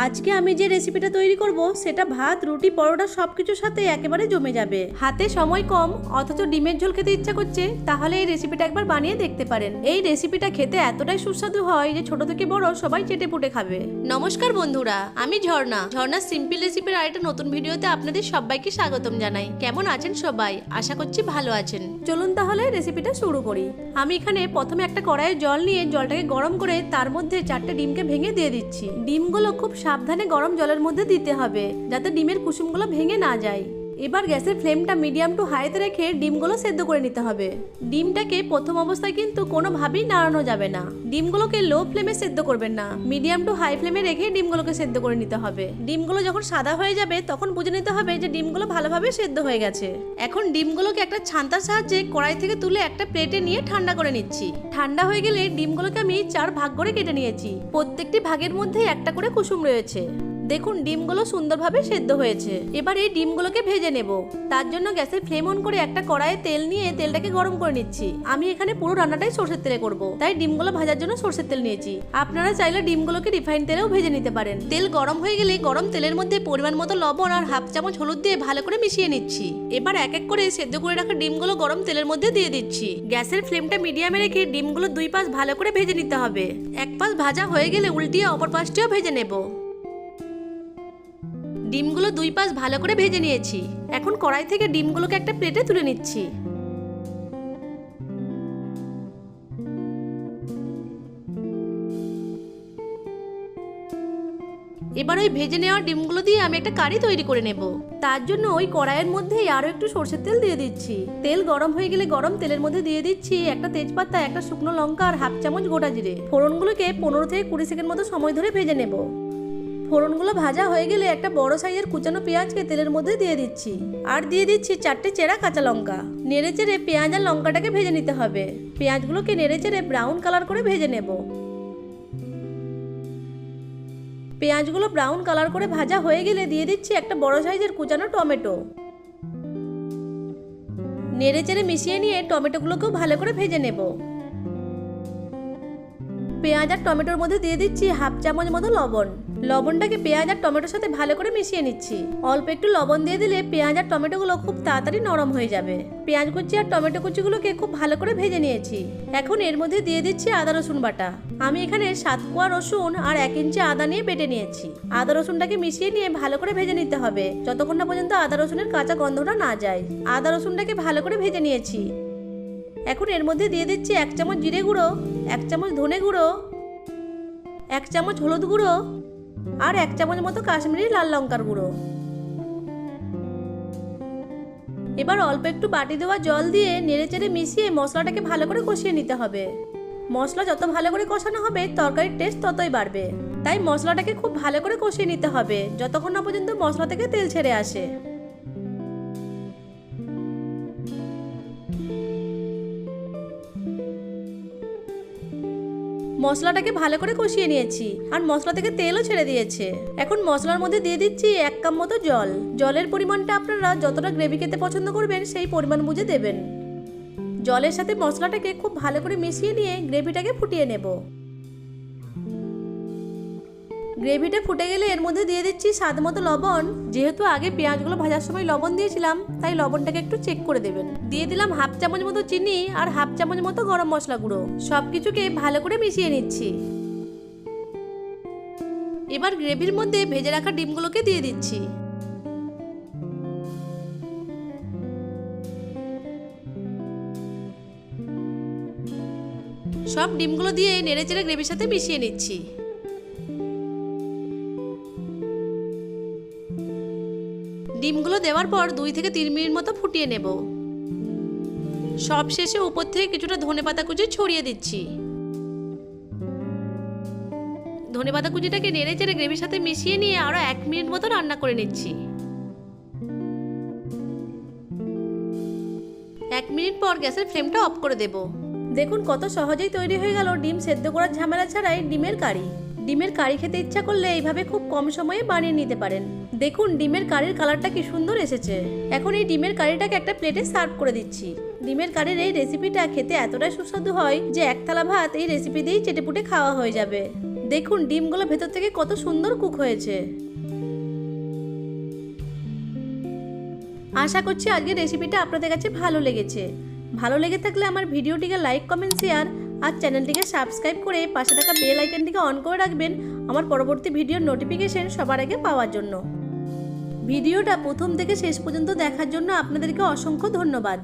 আজকে আমি যে রেসিপিটা তৈরি করব সেটা ভাত, রুটি, পরোটা সবকিছুর সাথে একেবারে জমে যাবে। হাতে সময় কম অথচ ডিমের ঝোল খেতে ইচ্ছা করছে, তাহলে এই রেসিপিটা একবার বানিয়ে দেখতে পারেন। এই রেসিপিটা খেতে এতটাই সুস্বাদু হয় যে ছোট থেকে বড় সবাই চেটে পুটে খাবে। নমস্কার বন্ধুরা, আমি ঝর্ণার সিম্পল রেসিপির আরেকটা নতুন ভিডিওতে আপনাদের সবাইকে স্বাগতম জানাই। কেমন আছেন সবাই? আশা করছি ভালো আছেন। চলুন তাহলে রেসিপিটা শুরু করি। আমি এখানে প্রথমে একটা কড়াইয়ে জল নিয়ে জলটাকে গরম করে তার মধ্যে 4টে ডিমকে ভেঙে দিয়ে দিচ্ছি। ডিমগুলো খুব সাবধানে গরম জলের মধ্যে দিতে হবে যাতে ডিমের কুসুমগুলো ভেঙে না যায়। এবার গ্যাসের ফ্লেমটা মিডিয়াম টু হাইতে রেখে ডিমগুলো সেদ্ধ করে নিতে হবে। ডিমটাকে প্রথম অবস্থায় কিন্তু কোনোভাবেই নাড়ানো যাবে না। ডিমগুলোকে লো ফ্লেমে সেদ্ধ করবেন না, মিডিয়াম টু হাই ফ্লেমে রেখে ডিমগুলোকে সেদ্ধ করে নিতে হবে। ডিমগুলো যখন সাদা হয়ে যাবে তখন বুঝে নিতে হবে যে ডিমগুলো ভালোভাবে সেদ্ধ হয়ে গেছে। এখন ডিমগুলোকে একটা ছান্তার সাহায্যে কড়াই থেকে তুলে একটা প্লেটে নিয়ে ঠান্ডা করে নিচ্ছি। ঠান্ডা হয়ে গেলে ডিমগুলোকে আমি 4 ভাগ করে কেটে নিয়েছি। প্রত্যেকটি ভাগের মধ্যে একটা করে কুসুম রয়েছে। দেখুন ডিমগুলো সুন্দরভাবে সেদ্ধ হয়েছে। এবার এই ডিমগুলোকে ভেজে নেব। তার জন্য গ্যাসের ফ্লেম অন করে একটা কড়াইয়ে তেল নিয়ে তেলটাকে গরম করে নিচ্ছি। আমি এখানে পুরো রান্নাটাই সরষের তেলে করব, তাই ডিমগুলো ভাজার জন্য সরষের তেল নিয়েছি। আপনারা চাইলে ডিমগুলোকে রিফাইন তেলেও ভেজে নিতে পারেন। তেল গরম হয়ে গেলে গরম তেলের মধ্যে পরিমাণ মতো লবণ আর হাফ চামচ হলুদ দিয়ে ভালো করে মিশিয়ে নিচ্ছি। এবার এক এক করে সেদ্ধ করে রাখা ডিমগুলো গরম তেলের মধ্যে দিয়ে দিচ্ছি। গ্যাসের ফ্লেমটা মিডিয়ামে রেখে ডিমগুলো 2 পাশ ভালো করে ভেজে নিতে হবে। এক পাশ ভাজা হয়ে গেলে উল্টিয়ে অপর পাশটিও ভেজে নেব। ডিমগুলো 2 পাশ ভালো করে ভেজে নিয়েছি। এখন কড়াই থেকে ডিমগুলোকে একটা প্লেটে তুলে নিচ্ছি। এবার ওই ভেজে নেওয়া ডিমগুলো দিয়ে আমি একটা কারি তৈরি করে নেব। তার জন্য ওই কড়াইয়ের মধ্যেই আরো একটু সরষের তেল দিয়ে দিচ্ছি। তেল গরম হয়ে গেলে গরম তেলের মধ্যে দিয়ে দিচ্ছি একটা তেজপাতা, একটা শুকনো লঙ্কা আর হাফ চামচ গোটা জিরে। ফোড়নগুলোকে 15 থেকে 20 সেকেন্ড মতো সময় ধরে ভেজে নেব। ফোড়নগুলো ভাজা হয়ে গেলে একটা বড় সাইজের কুচানো পেঁয়াজকে তেলের মধ্যে দিয়ে দিচ্ছি। আর দিয়ে দিচ্ছি 4টে চেরা কাঁচা লঙ্কা। নেড়ে চেড়ে পেঁয়াজ আর লঙ্কাটাকে ভেজে নিতে হবে। পেঁয়াজগুলোকে নেড়ে চেড়ে ব্রাউন কালার করে ভেজে নেব। পেঁয়াজগুলো ব্রাউন কালার করে ভাজা হয়ে গেলে দিয়ে দিচ্ছি একটা বড় সাইজের কুচানো টমেটো। নেড়ে চেড়ে মিশিয়ে নিয়ে টমেটোগুলোকেও ভালো করে ভেজে নেব। পেঁয়াজ আর টমেটোর মধ্যে দিয়ে দিচ্ছি হাফ চামচ মতো লবণ। লবণটাকে পেঁয়াজ আর টমেটোর সাথে ভালো করে মিশিয়ে নিচ্ছি। অল্প একটু লবণ দিয়ে দিলে পেঁয়াজ আর টমেটোগুলো খুব তাড়াতাড়ি নরম হয়ে যাবে। পেঁয়াজ কুচি আর টমেটো কুচিগুলোকে খুব ভালো করে ভেজে নিয়েছি। এখন এর মধ্যে দিয়ে দিচ্ছি আদা রসুন বাটা। আমি এখানে 7 কোয়া রসুন আর 1 ইঞ্চি আদা নিয়ে বেটে নিয়েছি। আদা রসুনটাকে মিশিয়ে নিয়ে ভালো করে ভেজে নিতে হবে যতক্ষণ না পর্যন্ত আদা রসুনের কাঁচা গন্ধটা না যায়। আদা রসুনটাকে ভালো করে ভেজে নিয়েছি। এখন এর মধ্যে দিয়ে দিচ্ছি 1 চামচ জিরে গুঁড়ো, 1 চামচ ধনে গুঁড়ো, 1 চামচ হলুদ গুঁড়ো আর 1 চামচ মতো কাশ্মীরি লাল লঙ্কার গুঁড়ো। এবার অল্প একটু বাটি দেওয়া জল দিয়ে নেড়েচেড়ে মিশিয়ে মশলাটাকে ভালো করে কষিয়ে নিতে হবে। মশলা যত ভালো করে কষানো হবে তরকারির টেস্ট ততই বাড়বে। তাই মশলাটাকে খুব ভালো করে কষিয়ে নিতে হবে যতক্ষণ না পর্যন্ত মশলা থেকে তেল ছেড়ে আসে। মশলাটাকে ভালো করে কষিয়ে নিয়েছি আর মশলা থেকে তেলও ছেড়ে দিয়েছে। এখন মশলার মধ্যে দিয়ে দিচ্ছি 1 কাপ মতো জল। জলের পরিমাণটা আপনারা যতটা গ্রেভি খেতে পছন্দ করবেন সেই পরিমাণ বুঝে দেবেন। জলের সাথে মশলাটাকে খুব ভালো করে মিশিয়ে নিয়ে গ্রেভিটাকে ফুটিয়ে নেব। গ্রেভিটা ফুটে গেলে এর মধ্যে দিয়ে দিচ্ছি স্বাদ মতো লবণ। যেহেতু আগে পেঁয়াজগুলো ভাজার সময় লবণ দিয়েছিলাম তাই লবণটাকে একটু চেক করে দেবেন। দিয়ে দিলাম হাফ চামচ মতো চিনি আর হাফ চামচ মতো গরম মশলা গুঁড়ো। সবকিছুকে ভালো করে মিশিয়ে নিচ্ছি। এবার গ্রেভির মধ্যে ভেজে রাখা ডিমগুলোকে দিয়ে দিচ্ছি। সব ডিমগুলো দিয়ে নেড়েচেড়ে গ্রেভির সাথে মিশিয়ে নিচ্ছি। ডিমগুলো দেওয়ার পর 2 থেকে 3 মিনিট মতো ফুটিয়ে নেব। সব শেষে উপর থেকে কিছুটা ধনেপাতা কুচি ছড়িয়ে দিচ্ছি। ধনেপাতা কুচিটাকে নেড়ে চেড়ে গ্রেভির সাথে মিশিয়ে নিয়ে আরো 1 মিনিট মতো রান্না করে নিচ্ছি। 1 মিনিট পর গ্যাসের ফ্লেমটা অফ করে দেব। দেখুন কত সহজেই তৈরি হয়ে গেল ডিম সেদ্ধ করার ঝামেলা ছাড়াই ডিমের কারি। ডিমের কারি খেতে ইচ্ছা করলে এইভাবে খুব কম সময়ে বানিয়ে নিতে পারেন। দেখুন ডিমের কারির কালারটা কি সুন্দর এসেছে। এখন এই ডিমের কারিটাকে একটা প্লেটে সার্ভ করে দিচ্ছি। ডিমের কারির এই রেসিপিটা খেতে এতটাই সুস্বাদু হয় যে 1 থালা ভাত এই রেসিপি দিয়েই চেটেপুটে খাওয়া হয়ে যাবে। দেখুন ডিমগুলো ভেতর থেকে কত সুন্দর কুক হয়েছে। আশা করছি আজকের রেসিপিটা আপনাদের কাছে ভালো লেগেছে। ভালো লেগে থাকলে আমার ভিডিওটিকে লাইক, কমেন্ট, শেয়ার আর চ্যানেলটিকে সাবস্ক্রাইব করে পাশে থাকা বেল আইকনটিকে অন করে রাখবেন আমার পরবর্তী ভিডিওর নোটিফিকেশন সবার আগে পাওয়ার জন্য। ভিডিওটা প্রথম থেকে শেষ পর্যন্ত দেখার জন্য আপনাদেরকে অসংখ্য ধন্যবাদ।